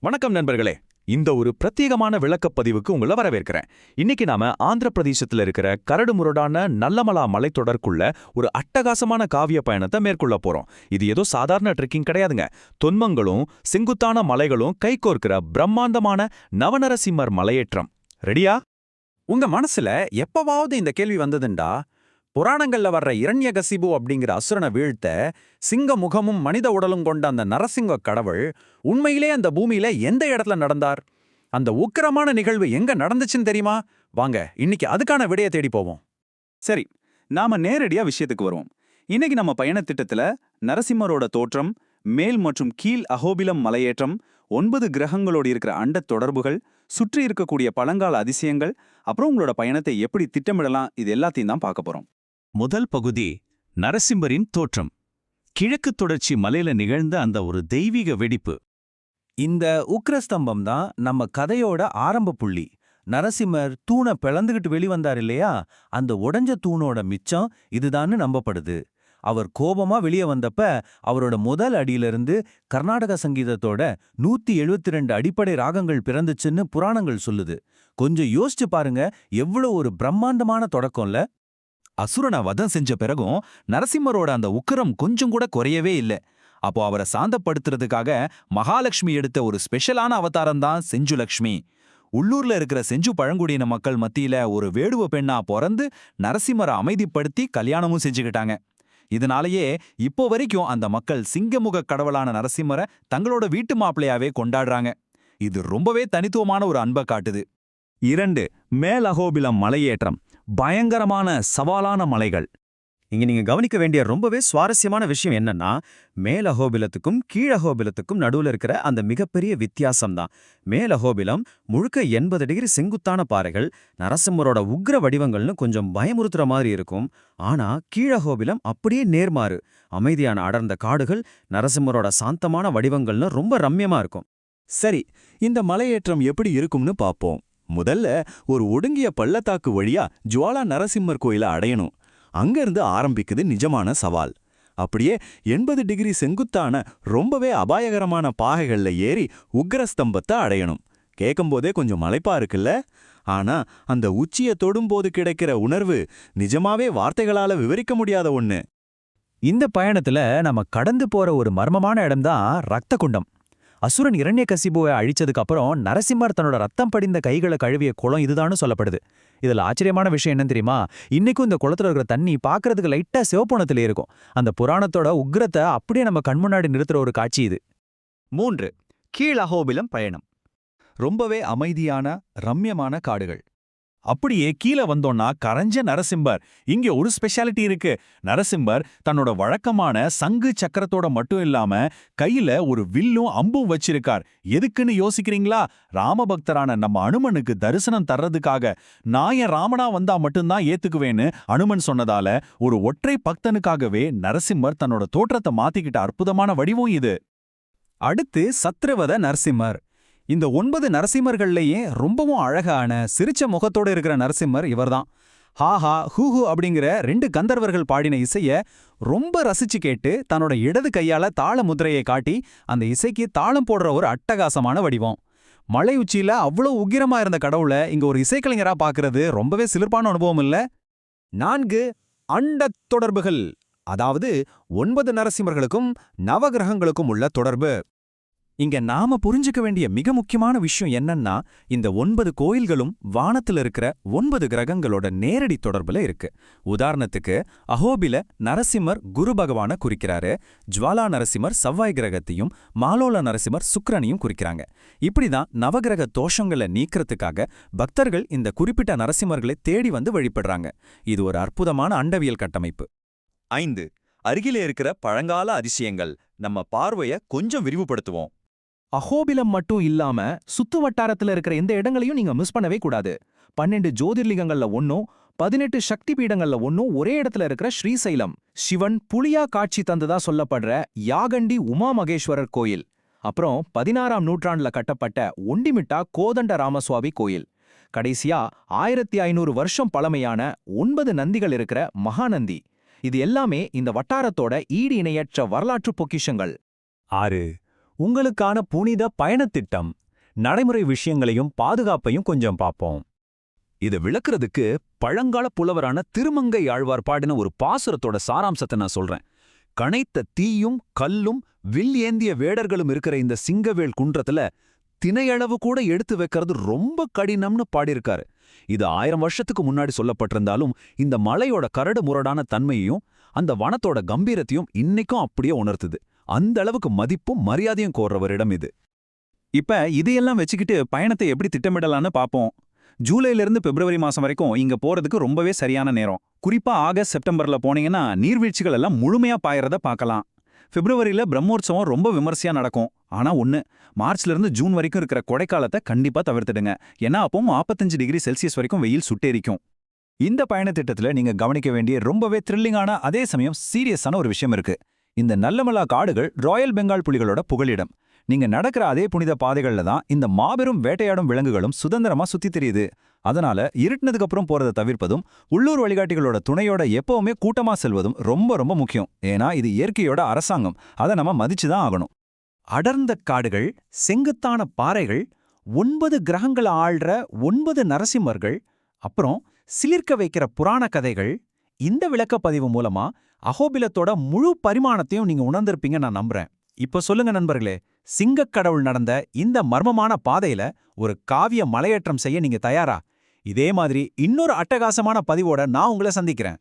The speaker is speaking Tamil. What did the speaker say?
வணக்கம் நண்பர்களே. இந்த ஒரு பிரத்யேகமான விளக்கப்பதிவுக்கு உங்களை வரவேற்கிறேன். இன்னைக்கு நாம ஆந்திர பிரதேசத்துல இருக்கிற கரடுமுரடான நல்லமலா மலைத்தொடருக்குள்ள ஒரு அட்டகாசமான காவிய பயணத்தை மேற்கொள்ள போறோம். இது ஏதோ சாதாரண ட்ரெக்கிங் கிடையாதுங்க. தொன்மங்களும் செங்குத்தான மலைகளும் கைகோர்க்கிற பிரம்மாண்டமான நவநரசிம்மர் மலையேற்றம். ரெடியா? உங்க மனசுல எப்பவாவது இந்த கேள்வி வந்ததுண்டா? புராணங்கள்ல வர்ற இரண்யகசிபு அப்படிங்கிற அசுரனை வீழ்த்த சிங்க முகமும் மனித உடலும் கொண்ட அந்த நரசிங்க கடவுள் உண்மையிலே அந்த பூமியில எந்த இடத்துல நடந்தார்? அந்த உக்கிரமான நிகழ்வு எங்க நடந்துச்சுன்னு தெரியுமா? வாங்க இன்னைக்கு அதுக்கான விடையை தேடி போவோம். சரி, நாம நேரடியா விஷயத்துக்கு வருவோம். இன்னைக்கு நம்ம பயணத் திட்டத்துல நரசிம்மரோட தோற்றம், மேல் மற்றும் கீழ் அஹோபிலம் மலையேற்றம், 9 கிரகங்களோடு இருக்கிற அண்டத் தொடர்புகள், சுற்றி இருக்கக்கூடிய பழங்கால அதிசயங்கள், அப்புறம் உங்களோட பயணத்தை எப்படி திட்டமிடலாம், இது எல்லாத்தையும் தான் பார்க்க போறோம். முதல் பகுதி நரசிம்மரின் தோற்றம். கிழக்கு தொடர்ச்சி மலையில நிகழ்ந்த அந்த ஒரு தெய்வீக வெடிப்பு. இந்த உக்ரஸ்தம்பம் தான் நம்ம கதையோட ஆரம்ப புள்ளி. நரசிம்மர் தூணை பிளந்துகிட்டு வெளிவந்தார் இல்லையா, அந்த உடைஞ்ச தூணோட மிச்சம் இதுதான்னு நம்பப்படுது. அவர் கோபமா வெளியே வந்தப்ப அவரோட முதல் அடியிலிருந்து கர்நாடக சங்கீதத்தோட 172 அடிப்படை ராகங்கள் பிறந்துச்சுன்னு புராணங்கள் சொல்லுது. கொஞ்சம் யோசிச்சு பாருங்க, எவ்வளவு ஒரு பிரம்மாண்டமான தொடக்கம்ல. அசுரனை வதம் செஞ்ச பிறகும் நரசிம்மரோட அந்த உக்கிரம் கொஞ்சம் கூட குறையவே இல்லை. அப்போ அவரை சாந்தப்படுத்துறதுக்காக மகாலட்சுமி எடுத்த ஒரு ஸ்பெஷலான அவதாரம் தான் செஞ்சுலக்ஷ்மி. உள்ளூர்ல இருக்கிற செஞ்சு பழங்குடியின மக்கள் மத்தியில ஒரு வேடுவ பெண்ணா பிறந்து நரசிம்மரை அமைதிப்படுத்தி கல்யாணமும் செஞ்சுக்கிட்டாங்க. இதனாலேயே இப்போ வரைக்கும் அந்த மக்கள் சிங்கமுக கடவுளான நரசிம்மரை தங்களோட வீட்டு மாப்பிள்ளையாவே கொண்டாடுறாங்க. இது ரொம்பவே தனித்துவமான ஒரு அன்பை காட்டுது. 2. மேல் அஹோபிலம் மலையேற்றம். பயங்கரமான சவாலான மலைகள். இங்க நீங்க கவனிக்க வேண்டிய ரொம்பவே சுவாரஸ்யமான விஷயம் என்னன்னா, மேல் அஹோபிலத்துக்கும் கீழ் அஹோபிலத்துக்கும் நடுவுல இருக்கிற அந்த மிகப்பெரிய வித்தியாசம்தான். மேல் அஹோபிலம் முழுக்க 80 டிகிரி செங்குத்தான பாறைகள், நரசிம்மரோட உக்ர வடிவங்கள்னு கொஞ்சம் பயமுறுத்துற மாதிரி இருக்கும். ஆனா கீழ் அஹோபிலம் அப்படியே நேர்மாறு, அமைதியான அடர்ந்த காடுகள், நரசிம்மரோட சாந்தமான வடிவங்கள்னு ரொம்ப ரம்யமா இருக்கும். சரி, இந்த மலையேற்றம் எப்படி இருக்கும்னு பாப்போம். முதல்ல ஒரு ஒடுங்கிய பள்ளத்தாக்கு வழியா ஜுவாலா நரசிம்மர் கோயில அடையணும். அங்கிருந்து ஆரம்பிக்குது நிஜமான சவால். அப்படியே 80 டிகிரி செங்குத்தான ரொம்பவே அபாயகரமான பாகைகள்ல ஏறி உக்ரஸ்தம்பத்தை அடையணும். கேட்கும்போதே கொஞ்சம் மலைப்பா இருக்குல்ல? ஆனா அந்த உச்சியை தொடும்போது கிடைக்கிற உணர்வு நிஜமாவே வார்த்தைகளால விவரிக்க முடியாத ஒண்ணு. இந்த பயணத்துல நம்ம கடந்து போற ஒரு மர்மமான இடம்தான் ரத்த குண்டம். அசுரன் இரண்யகசிபுவை அழிச்சதுக்கு அப்புறம் நரசிம்மர் தன்னோட ரத்தம் படிந்த கைகளை கழுவிய குளம் இதுதான்னு சொல்லப்படுது. இதுல ஆச்சரியமான விஷயம் என்ன தெரியுமா? இன்னைக்கும் இந்த குளத்துல இருக்கிற தண்ணி பாக்குறதுக்கு லைட்டா சிவப்போணத்துல இருக்கும். அந்த புராணத்தோட உக்ரத்தை அப்படியே நம்ம கண்முன்னாடி நிறுத்துற ஒரு காட்சி இது. 3. கீழ் அஹோபிலம் பயணம். ரொம்பவே அமைதியான ரம்யமான காடுகள். அப்படியே கீழே வந்தோம்னா கரஞ்ச நரசிம்மர். இங்க ஒரு ஸ்பெஷாலிட்டி இருக்கு. நரசிம்மர் தன்னோட வழக்கமான சங்கு சக்கரத்தோட மட்டும் இல்லாம கையில ஒரு வில்லும் அம்பும் வச்சிருக்கார். எதுக்குன்னு யோசிக்கிறீங்களா? ராமபக்தரான நம்ம அனுமனுக்கு தரிசனம் தர்றதுக்காக. நான் என் ராமனா வந்தா மட்டும்தான் ஏத்துக்குவேன்னு அனுமன் சொன்னதால ஒரு ஒற்றை பக்தனுக்காகவே நரசிம்மர் தன்னோட தோற்றத்தை மாத்திக்கிட்ட அற்புதமான வடிவம் இது. அடுத்து சத்ரவத நரசிம்மர். இந்த 9 நரசிம்மர்கள்லயே ரொம்பவும் அழகான சிரிச்ச முகத்தோட இருக்கிற நரசிம்மர் இவர்தான். ஹாஹா ஹூஹு அப்படிங்கிற 2 கந்தர்வர்கள் பாடின இசைய ரொம்ப ரசிச்சு கேட்டு தன்னோட இடது கையால தாள முத்திரையை காட்டி அந்த இசைக்கு தாளம் போடுற ஒரு அட்டகாசமான வடிவம். மலை உச்சியில அவ்வளோ உக்கிரமா இருந்த கடவுளை இங்க ஒரு இசைக்கலைஞரா பாக்குறது ரொம்பவே சிலிர்ப்பான அனுபவம் இல்ல? 4. அண்டத் தொடர்புகள். அதாவது 9 நரசிம்மர்களுக்கும் நவகிரகங்களுக்கும் உள்ள தொடர்பு. இங்க நாம புரிஞ்சுக்க வேண்டிய மிக முக்கியமான விஷயம் என்னன்னா, இந்த 9 கோயில்களும் வானத்துல இருக்கிற 9 கிரகங்களோட நேரடி தொடர்புல இருக்கு. உதாரணத்துக்கு அஹோபில நரசிம்மர் குரு பகவான குறிக்கிறாரு, ஜுவாலா நரசிம்மர் செவ்வாய் கிரகத்தையும், மாலோல நரசிம்மர் சுக்கிரனையும் குறிக்கிறாங்க. இப்படிதான் நவகிரக தோஷங்களை நீக்கிறதுக்காக பக்தர்கள் இந்த குறிப்பிட்ட நரசிம்மர்களை தேடி வந்து வழிபடுறாங்க. இது ஒரு அற்புதமான அண்டவியல் கட்டமைப்பு. 5. அருகிலே இருக்கிற பழங்கால அதிசயங்கள். நம்ம பார்வைய கொஞ்சம் விரிவுபடுத்துவோம். அஹோபிலம் மட்டும் இல்லாம சுத்து வட்டாரத்துல இருக்கிற எந்த இடங்களையும் நீங்க மிஸ் பண்ணவே கூடாது. 12 ஜோதிர்லிங்கங்கள்ல ஒன்னும் 18 சக்தி பீடங்கள்ல ஒன்னும் ஒரே இடத்துல இருக்கிற ஸ்ரீசைலம். சிவன் புலியா காட்சி தந்ததா சொல்லப்படுற யாகண்டி உமா மகேஸ்வரர் கோயில். அப்புறம் 16ஆம் நூற்றாண்டுல கட்டப்பட்ட ஒண்டிமிட்டா கோதண்ட ராமசுவாமி கோயில். கடைசியா 1500 வருஷம் பழமையான 9 நந்திகள் இருக்கிற மகாநந்தி. இது எல்லாமே இந்த வட்டாரத்தோட ஈடு இணையற்ற வரலாற்று பொக்கிஷங்கள். 6. உங்களுக்கான புனித பயணத்திட்டம், நடைமுறை விஷயங்களையும் பாதுகாப்பையும் கொஞ்சம் பார்ப்போம். இதை விளக்குறதுக்கு பழங்கால புலவரான திருமங்கை ஆழ்வார் பாடின ஒரு பாசுரத்தோட சாராம்சத்தை நான் சொல்றேன். கனைத்த தீயும் கல்லும் வில் ஏந்திய வேடர்களும் இருக்கிற இந்த சிங்கவேல் குன்றத்துல தினையளவு கூட எடுத்து வைக்கிறது ரொம்ப கடினம்னு பாடியிருக்காரு. இது 1000 வருஷத்துக்கு முன்னாடி சொல்லப்பட்டிருந்தாலும் இந்த மலையோட கரடு முரடான தன்மையையும் அந்த வனத்தோட கம்பீரத்தையும் இன்னைக்கும் அப்படியே உணர்த்துது. அந்த அளவுக்கு மதிப்பும் மரியாதையும் கோர்றவரிடம் இது. இப்ப இதையெல்லாம் வச்சுக்கிட்டு பயணத்தை எப்படி திட்டமிடலான்னு பாப்போம். ஜூலைலேருந்து பிப்ரவரி மாசம் வரைக்கும் இங்க போறதுக்கு ரொம்பவே சரியான நேரம். குறிப்பா ஆகஸ்ட் செப்டம்பர்ல போனீங்கன்னா நீர்வீழ்ச்சிகள் எல்லாம் முழுமையா பாயறத பார்க்கலாம். பிப்ரவரியில பிரம்மோற்சவம் ரொம்ப விமர்சையா நடக்கும். ஆனா மார்ச்ல இருந்து ஜூன் வரைக்கும் இருக்கிற கொடைக்காலத்தை கண்டிப்பா தவிர்த்துடுங்க. ஏன்னா அப்பவும் 45 டிகிரி செல்சியஸ் வரைக்கும் வெயில் சுட்டெரிக்கும். இந்த பயணத்திட்டத்துல நீங்க கவனிக்க வேண்டிய ரொம்பவே த்ரில்லிங்கான அதே சமயம் சீரியஸான ஒரு விஷயம் இருக்கு. இந்த நல்லமலா காடுகள் ராயல் பெங்கால் புலிகளோட புகலிடம். நீங்க நடக்கிற அதே புனித பாதைகள்ல தான் இந்த மாபெரும் வேட்டையாடும் விலங்குகளும் சுதந்திரமா சுத்தி தெரியுது. அதனால இருட்டினதுக்கு அப்புறம் போறதை தவிர்ப்பதும் உள்ளூர் வழிகாட்டிகளோட துணையோட எப்பவுமே கூட்டமா செல்வதும் ரொம்ப ரொம்ப முக்கியம். ஏன்னா இது இயற்கையோட அரசாங்கம், அதை நம்ம மதிச்சுதான் ஆகணும். அடர்ந்த காடுகள், செங்குத்தான பாறைகள், 9 கிரகங்களை ஆள்ற 9 நரசிம்மர்கள், அப்புறம் சிலிர்க்க வைக்கிற புராண கதைகள். இந்த விளக்கப்பதிவு மூலமா அஹோபிலத்தோட முழு பரிமாணத்தையும் நீங்க உணர்ந்திருப்பீங்க நான் நம்புறேன். இப்ப சொல்லுங்க நண்பர்களே, சிங்கக் கடவுள் நடந்த இந்த மர்மமான பாதையில ஒரு காவிய மலையேற்றம் செய்ய நீங்க தயாரா? இதே மாதிரி இன்னொரு அட்டகாசமான பதிவோட நான் உங்களை சந்திக்கிறேன்.